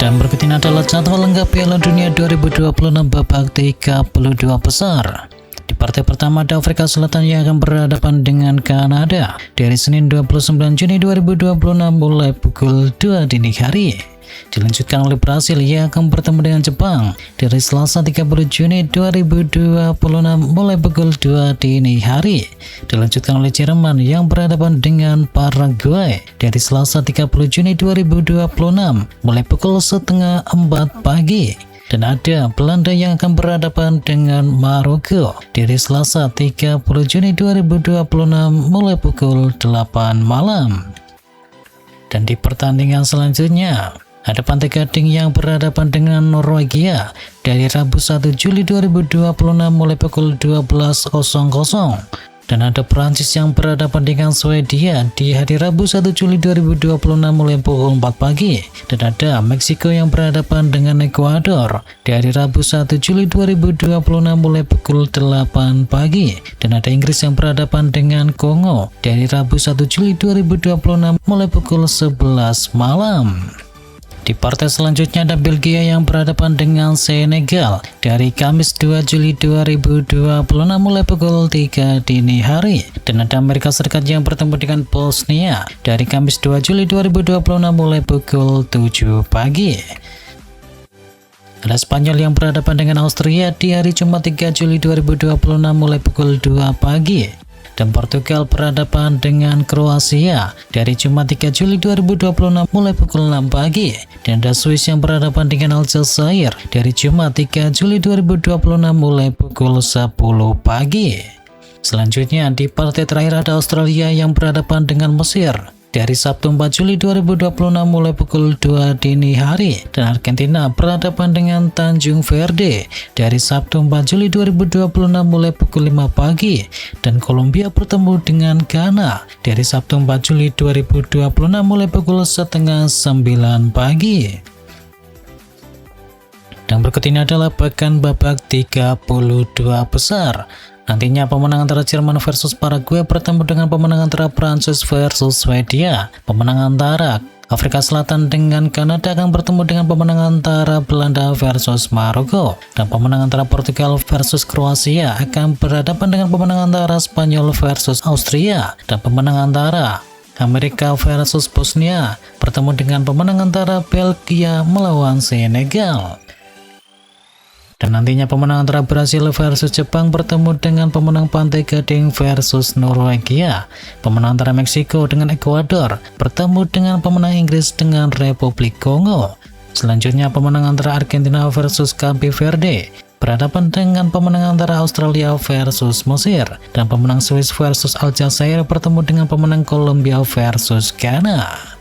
Dan berikut ini adalah jadwal lengkap Piala Dunia 2026 babak 32 besar. Di partai pertama ada Afrika Selatan yang akan berhadapan dengan Kanada dari Senin 29 Juni 2026 mulai pukul 2 dini hari. Dilanjutkan oleh Brasil yang akan bertemu dengan Jepang dari Selasa 30 Juni 2026 mulai pukul 2 dini hari. Dilanjutkan oleh Jerman yang berhadapan dengan Paraguay dari Selasa 30 Juni 2026 mulai pukul setengah 4 pagi. Dan ada Belanda yang akan berhadapan dengan Maroko dari Selasa 30 Juni 2026 mulai pukul 8 malam. Dan di pertandingan selanjutnya ada Pantai Gading yang berhadapan dengan Norwegia dari Rabu 1 Juli 2026 mulai pukul 12.00. Dan ada Prancis yang berhadapan dengan Swedia di hari Rabu 1 Juli 2026 mulai pukul 4 pagi. Dan ada Meksiko yang berhadapan dengan Ekuador di hari Rabu 1 Juli 2026 mulai pukul 8 pagi. Dan ada Inggris yang berhadapan dengan Kongo di hari Rabu 1 Juli 2026 mulai pukul 11 malam. Di partai selanjutnya ada Belgia yang berhadapan dengan Senegal dari Kamis 2 Juli 2026 mulai pukul 3 dini hari. Dan ada Amerika Serikat yang bertemu dengan Bosnia dari Kamis 2 Juli 2026 mulai pukul 7 pagi. Ada Spanyol yang berhadapan dengan Austria di hari Jumat 3 Juli 2026 mulai pukul 2 pagi. Dan Portugal berhadapan dengan Kroasia dari Jumat 3 Juli 2026 mulai pukul 6 pagi. Dan ada Swiss yang berhadapan dengan Aljazair dari Jumat 3 Juli 2026 mulai pukul 10 pagi. Selanjutnya di partai terakhir ada Australia yang berhadapan dengan Mesir dari Sabtu 4 Juli 2026 mulai pukul 2 dini hari. Dan Argentina berhadapan dengan Tanjung Verde dari Sabtu 4 Juli 2026 mulai pukul 5 pagi. Dan Kolombia bertemu dengan Ghana dari Sabtu 4 Juli 2026 mulai pukul setengah 9 pagi. Dan berikut ini adalah pekan babak 32 besar. Nantinya pemenang antara Jerman versus Paraguay bertemu dengan pemenang antara Prancis versus Swedia. Pemenang antara Afrika Selatan dengan Kanada akan bertemu dengan pemenang antara Belanda versus Maroko. Dan pemenang antara Portugal versus Kroasia akan berhadapan dengan pemenang antara Spanyol versus Austria. Dan pemenang antara Amerika versus Bosnia bertemu dengan pemenang antara Belgia melawan Senegal. Dan nantinya pemenang antara Brasil versus Jepang bertemu dengan pemenang Pantai Gading versus Norwegia. Pemenang antara Meksiko dengan Ekuador bertemu dengan pemenang Inggris dengan Republik Kongo. Selanjutnya pemenang antara Argentina versus Cape Verde berhadapan dengan pemenang antara Australia versus Mesir. Dan pemenang Swiss versus Aljazair bertemu dengan pemenang Kolombia versus Ghana.